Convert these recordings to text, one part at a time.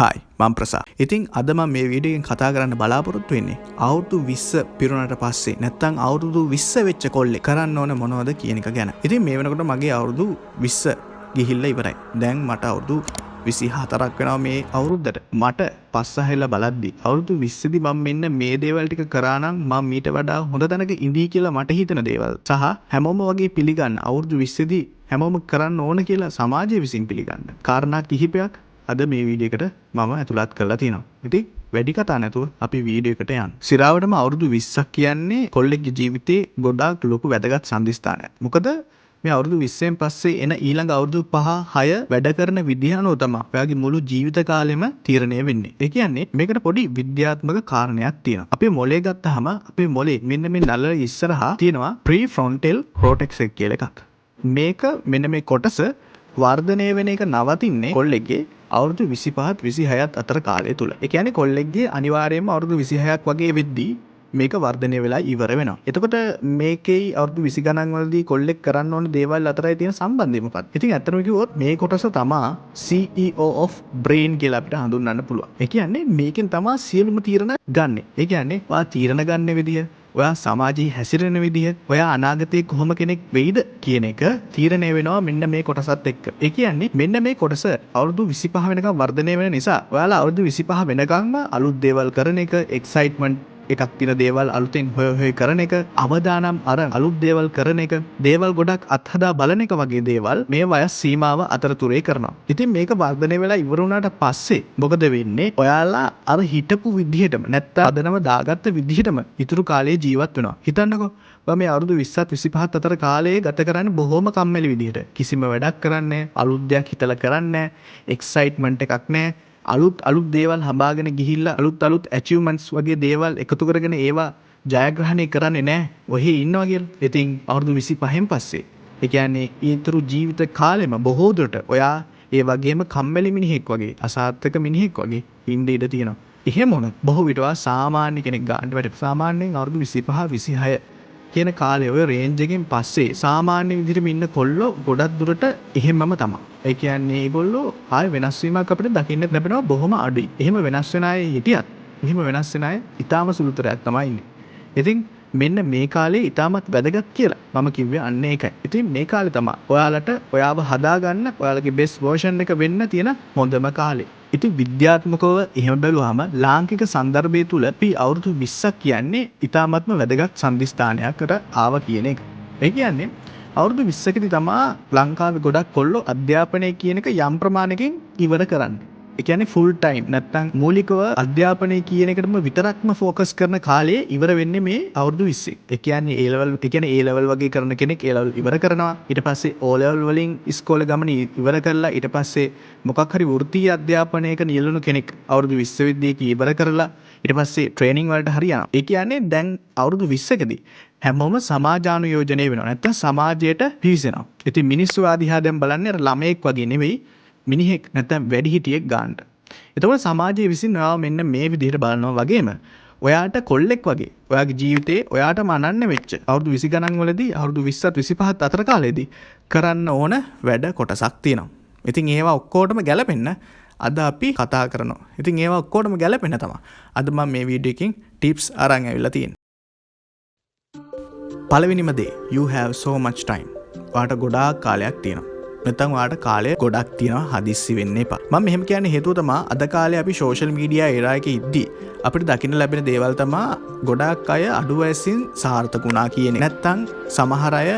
Hi මම ප්‍රසා. ඉතින් අද මම මේ වීඩියෝ එකෙන් කතා කරන්න බලාපොරොත්තු වෙන්නේ අවුරුදු 20 පිරුණාට පස්සේ නැත්නම් අවුරුදු 20 වෙච්ච කොල්ලෙක් කරන්න ඕන මොනවද කියන එක ගැන. ඉතින් මේ වෙනකොට මගේ අවුරුදු 20 ගිහිල්ලා ඉවරයි. දැන් මට අවුරුදු 24ක් වෙනවා මේ අවුරුද්දට. මට පස්සහෙලා බලද්දි අවුරුදු 20 දී මම මෙන්න මේ දේවල් ටික කරා නම් මම මීට වඩා හොඳ තැනක ඉඳී කියලා මට හිතෙන දේවල් සහ හැමෝම වගේ පිළිගන්න අවුරුදු 20 දී හැමෝම කරන්න ඕන කියලා සමාජය විසින් පිළිගන්න කාරණා කිහිපයක් අද මේ වීඩියෝ එකට මම ඇතුළත් කරලා තියෙනවා. ඉතින් වැඩි කතා නැතුව අපි වීඩියෝ එකට යන්න. සිරාවටම අවුරුදු 20ක් කියන්නේ කොල්ලෙක්ගේ ජීවිතේ ගොඩාක් ලොකු වැදගත් සම්දිස්ථානයක්. මොකද මේ අවුරුදු 20න් පස්සේ එන ඊළඟ අවුරුදු 5-6 වැඩ කරන විදිහ අනුව තමයි ඔයාගේ මුළු ජීවිත කාලෙම තීරණය වෙන්නේ. ඒ කියන්නේ මේකට පොඩි විද්‍යාත්මක කාරණයක් තියෙනවා. අපේ මොලේ ගත්තාම අපේ මොලේ මෙන්න මේ නළල ඉස්සරහා තියෙනවා ප්‍රීෆ්‍රොන්ටල් කෝටෙක්ස් එක කියලා එකක්. මේක මෙන්න මේ කොටස වර්ධනය වෙන එක නවතින්නේ කොල්ලෙක්ගේ අවුරුදු 25ත් 26ත් අතර කාලය තුල. ඒ කියන්නේ කොල්ලෙක්ගේ අනිවාර්යයෙන්ම අවුරුදු 26ක් වගේ වෙද්දී මේක වර්ධනය වෙලා ඉවර වෙනවා. එතකොට මේකේ අවුරුදු 20 ගණන් වලදී කොල්ලෙක් කරන්න ඕන දේවල් අතරයි තියෙන සම්බන්ධය මොකක්ද? ඉතින් ඇත්තටම කිව්වොත් මේ කොටස තමයි CEO of brain කියලා අපිට හඳුන්වන්න පුළුවන්. ඒ කියන්නේ මේකෙන් තමයි සියලුම තීරණ ගන්නෙ. ඒ කියන්නේ ඔයා තීරණ ගන්න විදිය, ඔයා සමාජයේ හැසිරෙන විදිහ, ඔයා අනාගතයේ කොහොම කෙනෙක් වෙයිද කියන එක තීරණය වෙනවා මෙන්න මේ කොටසත් එක්ක. ඒ කියන්නේ මෙන්න මේ කොටස අවුරුදු 25 වෙනකම් වර්ධනය වෙන නිසා ඔයාලා අවුරුදු 25 වෙනකම්ම අලුත් දේවල් කරන එක, එක්සයිට්මන්ට් එකක් තියෙන දේවල් අලුතෙන් හොය කරන එක, අවදානම් අරන් අලුත් දේවල් කරන එක, දේවල් ගොඩක් අත්හදා බලන එක වගේ දේවල් මේ වයස් සීමාව අතරතුරේ කරනවා. ඉතින් මේක වර්ධනය වෙලා ඉවර වුණාට පස්සේ මොකද වෙන්නේ? ඔයාලා අර හිටපු විදිහටම නැත්නම් අදනම දාගත්ත විදිහටම ඉතුරු කාලේ ජීවත් වෙනවා. හිතන්නකෝ මේ අවුරුදු 20ත් 25ත් අතර කාලේ ගත කරන්නේ බොහොම කම්මැලි විදිහට. කිසිම වැඩක් කරන්නේ නැහැ, අලුත් දෙයක් හිතලා කරන්නේ නැහැ, එක්සයිට්මන්ට් එකක් නැහැ. අලුත් දේවල් හඹාගෙන ගිහිල්ලා අලුත් ඇචීව්මන්ට්ස් වගේ දේවල් එකතු කරගෙන ඒවා ජයග්‍රහණය කරන්නේ නැහැ. ඔහි ඉන්නවා කියලා. ඉතින් අවුරුදු 25න් පස්සේ ඒ කියන්නේ ඊතුරු ජීවිත කාලෙම බොහෝ දුරට ඔයා ඒ වගේම කම්මැලි මිනිහෙක් වගේ, අසාර්ථක මිනිහෙක් වගේ ඉන්න ඉඩ තියෙනවා. එහෙම වුණත් බොහෝ විට ඔයා සාමාන්‍ය කෙනෙක් ගන්න බැරි. සාමාන්‍යයෙන් අවුරුදු 25 26 කියන කාලේ ඔය රේන්ජ් එකෙන් පස්සේ සාමාන්‍ය විදිහටම ඉන්න කොල්ලෝ ගොඩක් දුරට එහෙමම තමයි. ඒ කියන්නේ ඒගොල්ලෝ ආයෙ වෙනස් වීමක් අපිට දකින්න ලැබෙනවා බොහොම අඩුයි. එහෙම වෙනස් වෙන අය හිටියත් එහෙම වෙනස් වෙන අය ඊටාම සුළුතරයක් තමයි ඉන්නේ. ඉතින් මෙන්න මේ කාලේ ඊටාමත් වැදගත් කියලා මම කිව්වේ අන්න ඒකයි. ඉතින් මේ කාලේ තමයි ඔයාලට ඔයාව හදාගන්න, ඔයාලගේ බෙස්ට් වර්ෂන් එක වෙන්න තියෙන හොඳම කාලේ. ඉතින් විද්‍යාත්මකව එහෙම බැලුවාම ලාංකික සන්දර්භය තුල අපි අවුරුදු 20ක් කියන්නේ ඊටාමත්ම වැදගත් සම්දිස්ථානයකට ආව කියන එක. ඒ කියන්නේ අවුරුදු 20කදී තමයි ලංකාවේ ගොඩක් කොල්ලෝ අධ්‍යාපනය කියන එක යම් ප්‍රමාණයකින් ඉවර කරන්නේ. ඒ කියන්නේ ෆුල් ටයිම් නැත්නම් මූලිකව අධ්‍යාපනය කියන එකටම විතරක්ම ફોකස් කරන කාලේ ඉවර වෙන්නේ මේ අවුරුදු 20. ඒ කියන්නේ A level වගේ කරන කෙනෙක් A level ඉවර කරනවා. ඊට පස්සේ O level වලින් ඉස්කෝලේ ගමන ඉවර කරලා ඊට පස්සේ මොකක් හරි වෘත්තීය අධ්‍යාපනයක නියැලුණු කෙනෙක් අවුරුදු 20 විද්‍යාවක ඉවර කරලා ඊට පස්සේ ට්‍රේනින් වලට හරියනවා. ඒ කියන්නේ දැන් අවුරුදු 20කදී හැමෝම සමාජානුයෝජනය වෙනවා. නැත්නම් සමාජයට පිවිසෙනවා. ඉතින් මිනිස්සු ආදිහා දැන් බලන්නේ අර ළමයෙක් වගේ නෙවෙයි, මිනිහෙක් නැත්නම් වැඩිහිටියෙක් ගන්නට. එතකොට සමාජයේ විසින් ඔයාව මෙන්න මේ විදිහට බලනවා වගේම ඔයාට කොල්ලෙක් වගේ ඔයාගේ ජීවිතේ ඔයාටම අනන්‍ය වෙච්ච අවුරුදු 20 ගණන් වලදී අවුරුදු 20ත් 25ත් අතර කාලෙදී කරන්න ඕන වැඩ කොටසක් තියෙනවා. ඉතින් ඒවා ඔක්කොටම ගැලපෙන්න අද අපි කතා කරනවා. ඉතින් ඒවා ඔක්කොටම ගැලපෙන්න තමයි අද මම මේ වීඩියෝ එකකින් ටිප්ස් අරන් ඇවිල්ලා තියෙන්නේ. පළවෙනිම දේ, you have so much time. ඔයාට ගොඩාක් කාලයක් තියෙනවා. නැත්නම් ඔයාට කාලය ගොඩක් තියෙනවා, හදිස්සි වෙන්න එපා. මම මෙහෙම කියන්නේ හේතුව තමයි අද කාලේ අපි සෝෂල් මීඩියා එරා එකේ ඉද්දි අපිට දකින්න ලැබෙන දේවල් තමයි ගොඩාක් අය අඩු වයසින් සාර්ථක වුණා කියන්නේ. නැත්නම් සමහර අය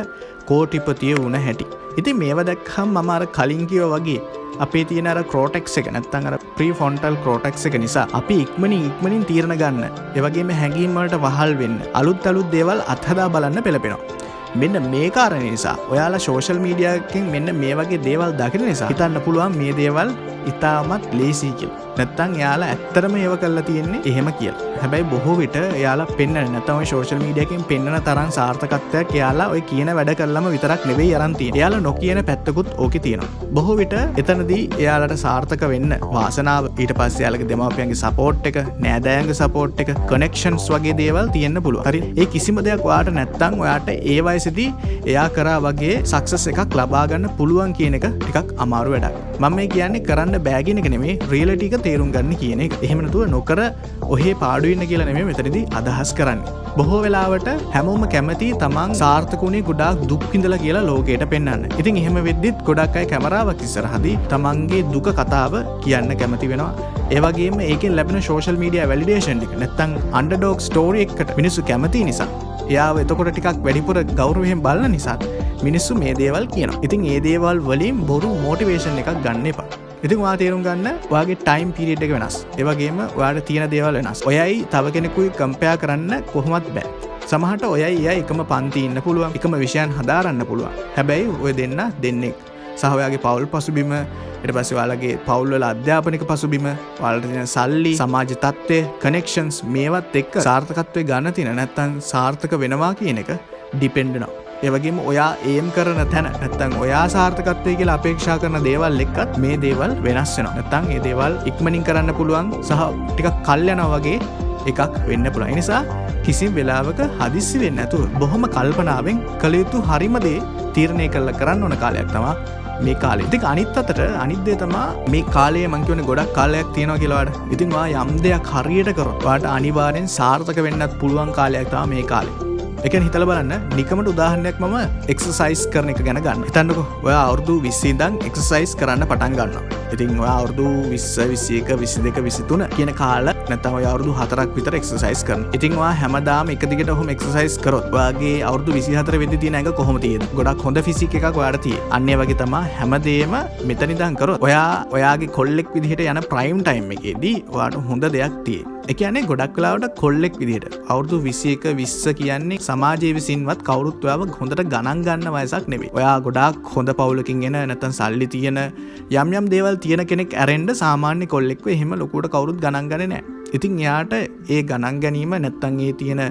කෝටිපතිය වුණ හැටි. ඉතින් මේවා දැක්කම මම අර කලින් කිව්වා වගේ අපේ තියෙන අර කෝටෙක්ස් එක නැත්නම් අර ප්‍රීෆ්‍රොන්ටල් කෝටෙක්ස් එක නිසා අපි ඉක්මනින් තීරණ ගන්න, ඒ වගේම හැඟීම් වලට වහල් වෙන්න, අලුත් දේවල් අත්හදා බලන්න පෙළපෙනවා. මෙන්න මේ කාරණේ නිසා ඔයාලා සෝෂල් මීඩියා එකෙන් මෙන්න මේ වගේ දේවල් දකින නිසා හිතන්න පුළුවන් මේ දේවල් ඉතාමත් ලේසි කියලා. නැත්තම් එයාලා ඇත්තටම ඒව කරලා තියෙන්නේ එහෙම කියලා. හැබැයි බොහෝ විට එයාලා පෙන්වන්නේ නැත්තම් ඔය සෝෂල් මීඩියා එකෙන් පෙන්වන තරම් සාර්ථකත්වයක් එයාලා ඔය කියන වැඩ කළාම විතරක් නෙවෙයි අරන් තියෙන්නේ. එයාලා නොකියන පැත්තකුත් ඕකේ තියෙනවා. බොහෝ විට එතනදී එයාලට සාර්ථක වෙන්න වාසනාව, ඊට පස්සේ එයාලගේ දෙමාපියන්ගේ සපෝට් එක, නෑදෑයන්ගේ සපෝට් එක, කනෙක්ෂන්ස් වගේ දේවල් තියෙන්න පුළුවන්. හරි. ඒ කිසිම දෙයක් ඔයාට නැත්තම් ඔයාට ඒ වයසේදී එයා කරා වගේ සක්සස් එකක් ලබා ගන්න පුළුවන් කියන එක ටිකක් අමාරු වැඩක්. මම මේ කියන්නේ කරන්න යන්න බෑ කියන එක නෙමෙයි රියැලිටි එක තේරුම් ගන්න කියන එක. එහෙම නැතුව නොකර ඔහේ පාඩු වෙන්න කියලා නෙමෙයි මෙතනදී අදහස් කරන්නේ. බොහෝ වෙලාවට හැමෝම කැමති තමන් සාර්ථකුනේ ගොඩාක් දුක් විඳලා කියලා ලෝකයට පෙන්වන්න. ඉතින් එහෙම වෙද්දිත් ගොඩක් අය කැමරාවක් ඉස්සරහදී තමන්ගේ දුක කතාව කියන්න කැමති වෙනවා. ඒ වගේම ඒකෙන් ලැබෙන සෝෂල් මීඩියා වැලිඩේෂන් එක නැත්තම් අන්ඩර්ඩොග් ස්ටෝරි එකකට මිනිස්සු කැමති නිසා එයාව එතකොට ටිකක් වැඩිපුර ගෞරවයෙන් බලන නිසා මිනිස්සු මේ දේවල් කියනවා. ඉතින් ඒ දේවල් වලින් බොරු මොටිවේෂන් එකක් ගන්න එපා. ඉතින් ඔයා තේරුම් ගන්න ඔයාගේ ටයිම් පීරියඩ් එක වෙනස්. ඒ වගේම ඔයාට තියෙන දේවල් වෙනස්. ඔයයි තව කෙනෙකුයි කම්පෙයාර් කරන්න කොහොමත් බෑ. සමහරට ඔයයි එයයි එකම පන්ති ඉන්න පුළුවන්. එකම විෂයන් හදාරන්න පුළුවන්. හැබැයි ඔය දෙන්නෙක් සහ ඔයාගේ පවුල් පසුබිම ඊට පස්සේ ඔයාලගේ පවුල් වල අධ්‍යාපනික පසුබිම, ඔයාලට තියෙන සල්ලි, සමාජ තත්ත්වය, කනෙක්ෂන්ස් මේවත් එක්ක සාර්ථකත්වයේ ගන්න තියෙන නැත්තම් සාර්ථක වෙනවා කියන එක ඩිපෙන්ඩ් වෙනවා. ඒ වගේම ඔයා ඒම් කරන තැන නැත්තම් ඔයා සාර්ථකත්වයේ කියලා අපේක්ෂා කරන දේවල් එක්කත් මේ දේවල් වෙනස් වෙනවා. නැත්තම් මේ දේවල් ඉක්මනින් කරන්න පුළුවන් සහ ටිකක් කල් යනවා වගේ එකක් වෙන්න පුළුවන්. ඒ නිසා කිසිම වෙලාවක හදිස්සි වෙන්නේ නැතුව බොහොම කල්පනාවෙන් කළ යුතු හරිම දේ තීරණය කරන්න ඕන කාලයක් තමයි මේ කාලේ. ඉතින් අනිත් අතට අනිත් දේ තමයි මේ කාලේ මං කියන්නේ ගොඩක් කාලයක් තියෙනවා කියලා වඩ. ඉතින් ඔයා යම් දෙයක් හරියට කරොත් ඔයාට අනිවාර්යෙන් සාර්ථක වෙන්නත් පුළුවන් කාලයක් තමයි මේ කාලේ. ඒ කියන්නේ හිතලා බලන්න නිකමට උදාහරණයක් මම එක්සර්සයිස් කරන එක ගැන ගන්න. හිතන්නකෝ ඔයා අවුරුදු 20 ඉඳන් එක්සර්සයිස් කරන්න පටන් ගන්නවා. ඉතින් ඔයා අවුරුදු 20, 21, 22, 23 කියන කාල නැත්නම් ඔයා අවුරුදු 4ක් විතර එක්සර්සයිස් කරනවා. ඉතින් ඔයා හැමදාම එක දිගට ඔහොම එක්සර්සයිස් කරොත් ඔයාගේ අවුරුදු 24 වෙද්දි තියෙන එක කොහොම තියෙද? ගොඩක් හොඳ ෆිසික් එකක් ඔයාට තියෙයි. අන්න ඒ වගේ තමයි හැමදේම මෙතන ඉඳන් කරොත් ඔයාගේ කොල්ලෙක් විදිහට යන ප්‍රයිම් ටයිම් එකේදී ඔයාට හොඳ දෙයක් තියෙයි. ඒ කියන්නේ ගොඩක් වෙලාවට කොල්ලෙක් විදිහට අවුරුදු 21, 20 කියන්නේ සමාජයේ විසින්වත් කවුරුත් ඔයාව හොඳට ගණන් ගන්න වයසක් නෙවෙයි. ඔයා ගොඩාක් හොඳ පවුලකින් එන නැත්නම් සල්ලි තියෙන යම් දේවල් තියෙන කෙනෙක් ඇරෙන්න සාමාන්‍ය කොල්ලෙක්ව එහෙම ලොකුවට කවුරුත් ගණන් ගන්නේ නැහැ. ඉතින් එයාට ඒ ගණන් ගැනීම නැත්නම් ඒ තියෙන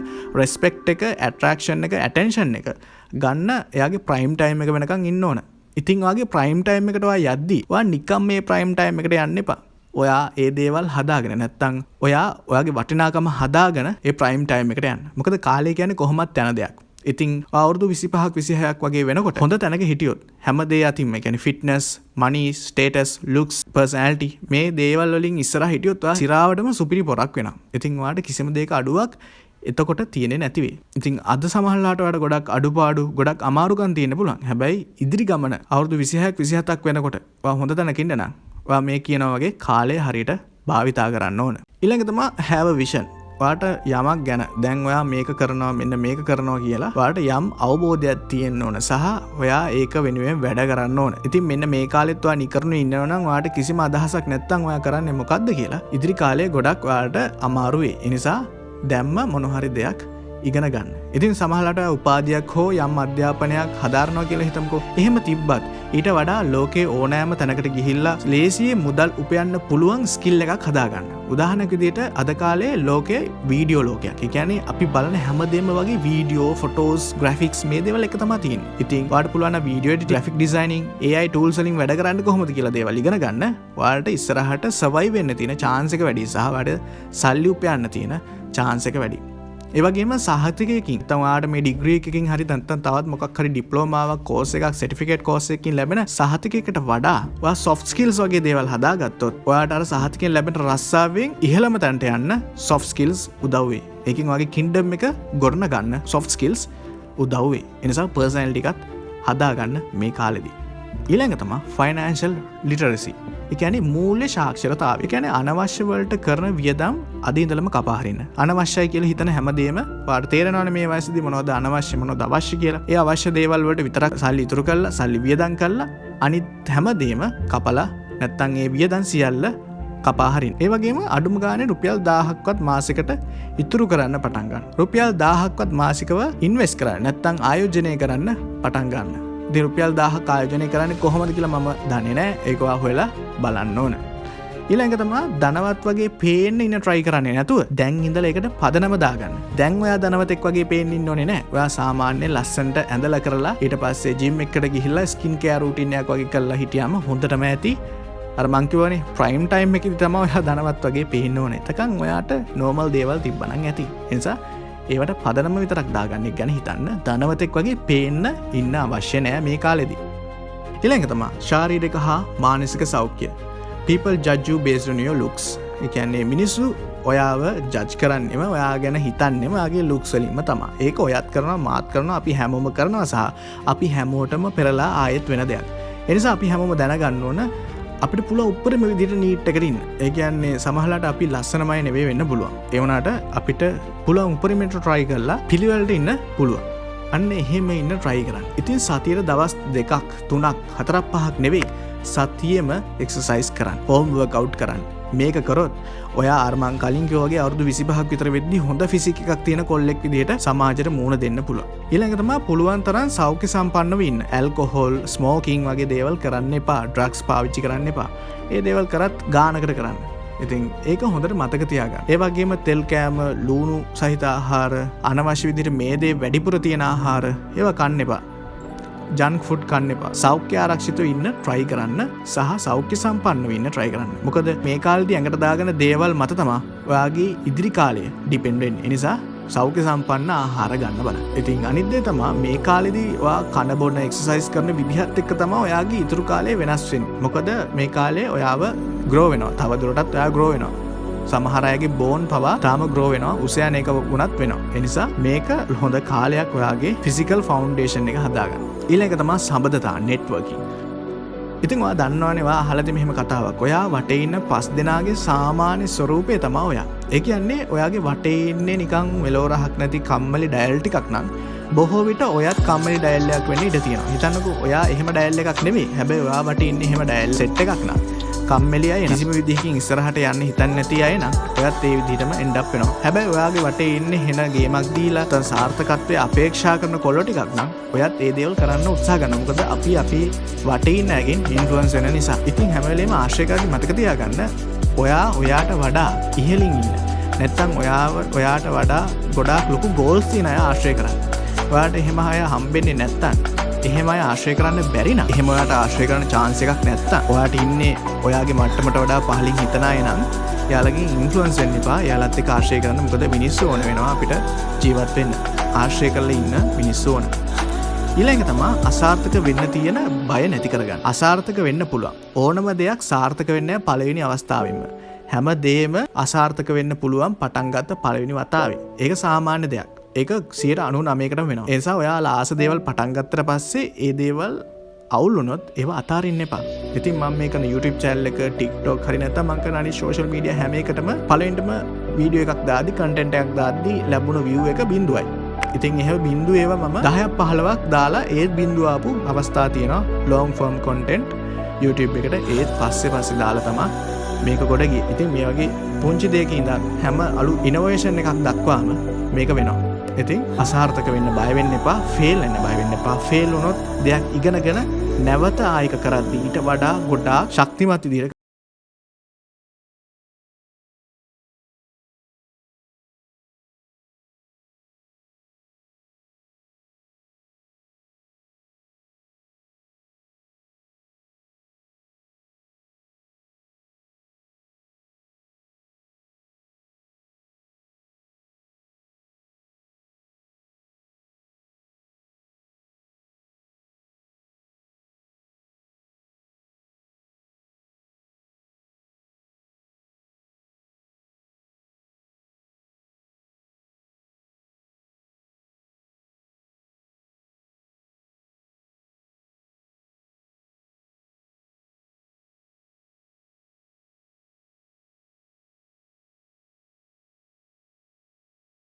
රෙස්පෙක්ට් එක, ඇට්‍රැක්ෂන් එක, ඇටෙන්ෂන් එක ගන්න එයාගේ ප්‍රයිම් ටයිම් එක වෙනකන් ඉන්න ඕන. ඉතින් ඔයාගේ ප්‍රයිම් ටයිම් එකට ඔයා යද්දි ඔයා නිකම් මේ ප්‍රයිම් ටයිම් එකට යන්න එපා. ඔයා ඒ දේවල් හදාගෙන නැත්තම් ඔයාගේ වටිනාකම හදාගෙන ඒ ප්‍රයිම් ටයිම් එකට යන්න. මොකද කාලය කියන්නේ කොහොමත් යන දෙයක්. ඉතින් අවුරුදු 25ක් 26ක් වගේ වෙනකොට හොඳ තැනක හිටියොත් හැම දේ අතින්ම ඒ කියන්නේ ෆිට්නස්, මනි, ස්ටේටස්, ලුක්ස්, පර්සනැලිටි මේ දේවල් වලින් ඉස්සරහ හිටියොත් ඔයා සිරාවටම සුපිරි පොරක් වෙනවා. ඉතින් ඔයාට කිසිම දෙයක අඩුවක් එතකොට තියෙන්නේ නැති වෙයි. ඉතින් අද සමහරලාට ඔයාලට ගොඩක් අඩුපාඩු, ගොඩක් අමාරුකම් තියෙන්න පුළුවන්. හැබැයි ඉදිරි ගමන අවුරුදු 26ක් 27ක් වෙනකොට ඔයා හොඳ තැනක ඉන්න නම් ඔයා මේ කියනවා වගේ කාලය හරියට භාවිතා කරන්න ඕන. ඊළඟ තමයි have a vision. ඔයාට යමක් ගැන දැන් ඔයා මේක කරනවා මෙන්න මේක කරනවා කියලා ඔයාට යම් අවබෝධයක් තියෙන්න ඕන සහ ඔයා ඒක වෙනුවෙන් වැඩ කරන්න ඕන. ඉතින් මෙන්න මේ කාලෙත් ඔයා නිකරුණේ ඉන්නවා නම් ඔයාට කිසිම අදහසක් නැත්නම් ඔයා කරන්නේ මොකද්ද කියලා ඉදිරි කාලේ ගොඩක් ඔයාට අමාරු වෙයි. ඒ නිසා දැම්ම මොන හරි දෙයක් ඉගෙන ගන්න. ඉතින් සමහරවිට උපාධියක් හෝ යම් අධ්‍යාපනයක් හදාරනවා කියලා හිතමුකෝ. එහෙම තිබ්බත් ඊට වඩා ලෝකේ ඕනෑම තැනකට ගිහිල්ලා ලේසියෙන් මුදල් උපයන්න පුළුවන් ස්කිල් එකක් හදාගන්න. උදාහරණයක් විදිහට අද කාලේ ලෝකේ වීඩියෝ ලෝකයක්. ඒ කියන්නේ අපි බලන හැමදේම වගේ වීඩියෝ, ෆොටෝස්, ග්‍රැෆික්ස් මේ දේවල් එක තමයි තියෙන්නේ. ඉතින් ඔයාලට පුළුවන් නම් video editing, graphic designing, AI tools වලින් වැඩ කරන්න කොහොමද කියලා දේවල් ඉගෙන ගන්න. ඔයාලට ඉස්සරහට සර්වයිව් වෙන්න තියෙන chance එක වැඩි සහ ඔයාලට සල්ලි උපයන්න තියෙන chance එක වැඩි. ඒ වගේම සහතිකයකින් නැත්නම් ඔයාලට මේ ඩිග්‍රී එකකින් හරි නැත්නම් තවත් මොකක් හරි ඩිප්ලෝමාවක්, කෝස් එකක්, සර්ටිෆිකේට් කෝස් එකකින් ලැබෙන සහතිකයකට වඩා ඔයා soft skills වගේ දේවල් හදාගත්තොත් ඔයාට අර සහතිකයෙන් ලැබෙන රස්සාවෙන් ඉහළම තැනට යන්න soft skills උදව් වෙයි. ඒකෙන් ඔයාගේ kingdom එක ගොඩන ගන්න soft skills උදව් වෙයි. ඒ නිසා personality එකත් හදාගන්න මේ කාලෙදී. ඊළඟ තමයි financial literacy. ඒ කියන්නේ මූල්‍ය සාක්ෂරතාවය. ඒ කියන්නේ අනවශ්‍ය වලට කරන වියදම් අද ඉඳලම කපා හරින්න. අනවශ්‍යයි කියලා හිතන හැමදේම ඔයාලට තේරෙනවනේ මේ වයසේදී මොනවද අනවශ්‍ය මොනවද අවශ්‍ය කියලා. ඒ අවශ්‍ය දේවල් වලට විතරක් සල්ලි ඉතුරු කරලා සල්ලි වියදම් කරලා අනිත් හැමදේම කපලා නැත්තම් ඒ වියදම් සියල්ල කපා හරින්න. ඒ වගේම අඩුම ගානේ රුපියල් 1000ක්වත් මාසෙකට ඉතුරු කරන්න පටන් ගන්න. රුපියල් 1000ක්වත් මාසිකව ඉන්වෙස්ට් කරන්න නැත්තම් ආයෝජනය කරන්න පටන් ගන්න. ඉතින් රුපියල් 1000ක් ආයෝජනය කරන්නේ කොහොමද කියලා මම දන්නේ නැහැ. ඒක ඔයා හොයලා බලන්න ඕන. ඊළඟ තමයි ධනවත් වගේ පේන්න ඉන්න try කරන්නේ නැතුව දැන් ඉඳලා ඒකට පදනම දාගන්න. දැන් ඔයා ධනවතෙක් වගේ පේන්න ඉන්න ඕනේ නැහැ. ඔයා සාමාන්‍ය ලස්සනට ඇඳලා කරලා ඊට පස්සේ ජිම් එකකට ගිහිල්ලා ස්කින් කෙයාර් රූටින් එකක් වගේ කරලා හිටියාම හොඳටම ඇති. අර මං කියවනේ ප්‍රයිම් ටයිම් එකේදී තමයි ඔයා ධනවත් වගේ පේන්න ඕනේ. එතකන් ඔයාට normal දේවල් තිබ්බනම් ඇති. ඒ නිසා ඒවට පදනම විතරක් දාගන්න එක ගැන හිතන්න. ධනවතෙක් වගේ පේන්න ඉන්න අවශ්‍ය නෑ මේ කාලෙදී. ඊළඟ තමයි ශාරීරික හා මානසික සෞඛ්‍ය. people judge you based on your looks. ඒ කියන්නේ මිනිස්සු ඔයාව ජජ් කරන්නෙම ඔයා ගැන හිතන්නෙම ඔයාගේ looks වලින්ම තමයි. ඒක ඔයත් කරනවා මාත් කරනවා අපි හැමෝම කරනවා සහ අපි හැමෝටම පෙරලා ආයෙත් වෙන දෙයක්. ඒ නිසා අපි හැමෝම දැනගන්න ඕන අපිට පුළුවන් උඩරම විදිහට නීට් එකට ඉන්න. ඒ කියන්නේ සමහරවිට අපි ලස්සනමයි නෙවෙයි වෙන්න පුළුවන්. ඒ වුණාට අපිට පුළුවන් උඩරමට try කරලා පිළිවෙලට ඉන්න පුළුවන්. අන්න එහෙම ඉන්න try කරන්න. ඉතින් සතියේ දවස් 2ක් 3ක් 4ක් 5ක් නෙවෙයි සතියෙම එක්සර්සයිස් කරන්න. හෝම් වර්ක්අවුට් කරන්න. මේක කරොත් ඔයා අර මං කලින් කිව්වා වගේ අවුරුදු 25ක් විතර වෙද්දී හොඳ ෆිසික් එකක් තියෙන කොල්ලෙක් විදිහට සමාජයට මුණ දෙන්න පුළුවන්. ඊළඟට තමයි පුළුවන් තරම් සෞඛ්‍ය සම්පන්නව ඉන්න. ඇල්කොහොල්, ස්මෝකින් වගේ දේවල් කරන්න එපා. ඩ්‍රග්ස් පාවිච්චි කරන්න එපා. ඒ දේවල් කරත් ගානකට කරන්න. ඉතින් ඒක හොඳට මතක තියාගන්න. ඒ වගේම තෙල් කෑම, ලුණු සහිත ආහාර, අනවශ්‍ය විදිහට මේදේ වැඩිපුර තියෙන ආහාර ඒවා කන්න එපා. ජන්ක් ෆුඩ් කන්න එපා. සෞඛ්‍ය ආරක්ෂිතව ඉන්න try කරන්න සහ සෞඛ්‍ය සම්පන්නව ඉන්න try කරන්න. මොකද මේ කාලේදී ඇඟට දාගෙන දේවල් මත තමයි ඔයාගේ ඉදිරි කාලය ඩිපෙන්ඩ් වෙන්නේ. ඒ නිසා සෞඛ්‍ය සම්පන්න ආහාර ගන්න බලන්න. ඉතින් අනිත් දේ තමයි මේ කාලේදී ඔයා කන බොන එක්සර්සයිස් කරන විදිහත් එක්ක තමයි ඔයාගේ ඉතුරු කාලය වෙනස් වෙන්නේ. මොකද මේ කාලේ ඔයාව grow වෙනවා. තව දුරටත් ඔයා grow වෙනවා. සමහර අයගේ බෝන් පවා තාම grow වෙනවා. උසයන් එක වුණත් වෙනවා. ඒ නිසා මේක හොඳ කාලයක් ඔයාගේ ෆිසිකල් ෆවුන්ඩේෂන් එක හදාගන්න. ඊළඟ තමයි සම්බන්ධතා නෙට්වර්කින්. ඉතින් ඔයා දන්නවනේ ඔයා අහලා මෙහෙම කතාවක්. ඔයා වටේ ඉන්න 5 දෙනාගේ සාමාන්‍ය ස්වරූපය තමයි ඔයා. ඒ කියන්නේ ඔයාගේ වටේ ඉන්නේ නිකන් මෙලෝරහක් නැති කම්මැලි ඩයල් ටිකක් නම් බොහෝ විට ඔයත් කම්මැලි ඩයල් එකක් වෙන්න ඉඩ තියෙනවා. හිතන්නකෝ ඔයා එහෙම ඩයල් එකක් නෙමෙයි. හැබැයි ඔයා වටේ ඉන්නේ එහෙම ඩයල් සෙට් එකක් නම් කම්මැලි අය කිසිම විදිහකින් ඉස්සරහට යන්න හිතන්නේ නැති අය නම් ඔයත් ඒ විදිහටම end up වෙනවා. හැබැයි ඔයාගේ වටේ ඉන්නේ හෙන ගේමක් දීලා තන සාර්ථකත්වයේ අපේක්ෂා කරන කොල්ලෝ ටිකක් නම් ඔයත් ඒ දේවල් කරන්න උත්සාහ කරනවා. මොකද අපි වටේ ඉන්න අයගෙන් ඉන්ෆ්ලුවන්ස් වෙන නිසා. ඉතින් හැම වෙලේම ආශ්‍රය කරගෙන මතක තියාගන්න ඔයාට වඩා ඉහළින් ඉන්න. නැත්තම් ඔයාට වඩා ගොඩාක් ලොකු ගෝල්ස් තියෙන අය ආශ්‍රය කරන්න. ඔයාට එහෙම අය හම්බෙන්නේ නැත්තම් එහෙම අය ආශ්‍රය කරන්න බැරි නම් එහෙම ඔයාට ආශ්‍රය කරන්න chance එකක් නැත්තම් ඔයාට ඉන්නේ ඔයාගේ මට්ටමට වඩා පහළින් හිතන අය නම් එයාලගෙන් ඉන්ෆ්ලුවන්ස් වෙන්න එපා. එයාලත් එක්ක ආශ්‍රය කරන්න. මොකද මිනිස්සු ඕන වෙනවා අපිට ජීවත් වෙන්න. ආශ්‍රය කරලා ඉන්න මිනිස්සු ඕන. ඊළඟ තමයි අසාර්ථක වෙන්න තියෙන බය නැති කරගන්න. අසාර්ථක වෙන්න පුළුවන්. ඕනම දෙයක් සාර්ථක වෙන්නේ පළවෙනි අවස්ථාවෙම. හැම දෙයක්ම අසාර්ථක වෙන්න පුළුවන් පටන් ගත්ත පළවෙනි වතාවේ. ඒක සාමාන්‍ය දෙයක්. ඒක 99%කටම වෙනවා. ඒ නිසා ඔයාලා ආස දේවල් පටන් ගත්තට පස්සේ ඒ දේවල් අවුල් වුණොත් ඒවා අතාරින්න එපා. ඉතින් මම මේක YouTube channel එක, TikTok හරි නැත්නම් මම කරන අනිත් social media හැම එකටම පළවෙනිටම වීඩියෝ එකක් දාද්දි content එකක් දාද්දි ලැබුණ view එක 0යි. ඉතින් එහෙම 0 ඒවා මම 10ක් 15ක් දාලා ඒත් 0 ආපු අවස්ථා තියෙනවා. long form content YouTube එකට ඒත් පස්සේ දාලා තමයි මේක කොට ගියේ. ඉතින් මේ වගේ පුංචි දෙයකින් ඉඳන් හැම අලුත් innovation එකක් දක්වාම මේක වෙනවා. ඉතින් අසාර්ථක වෙන්න බය වෙන්න එපා, ෆේල් වෙන්න බය වෙන්න එපා. ෆේල් වුණොත් දෙයක් ඉගෙනගෙන නැවත ආයක කරද්දී ඊට වඩා ගොඩාක් ශක්තිමත් විදිහට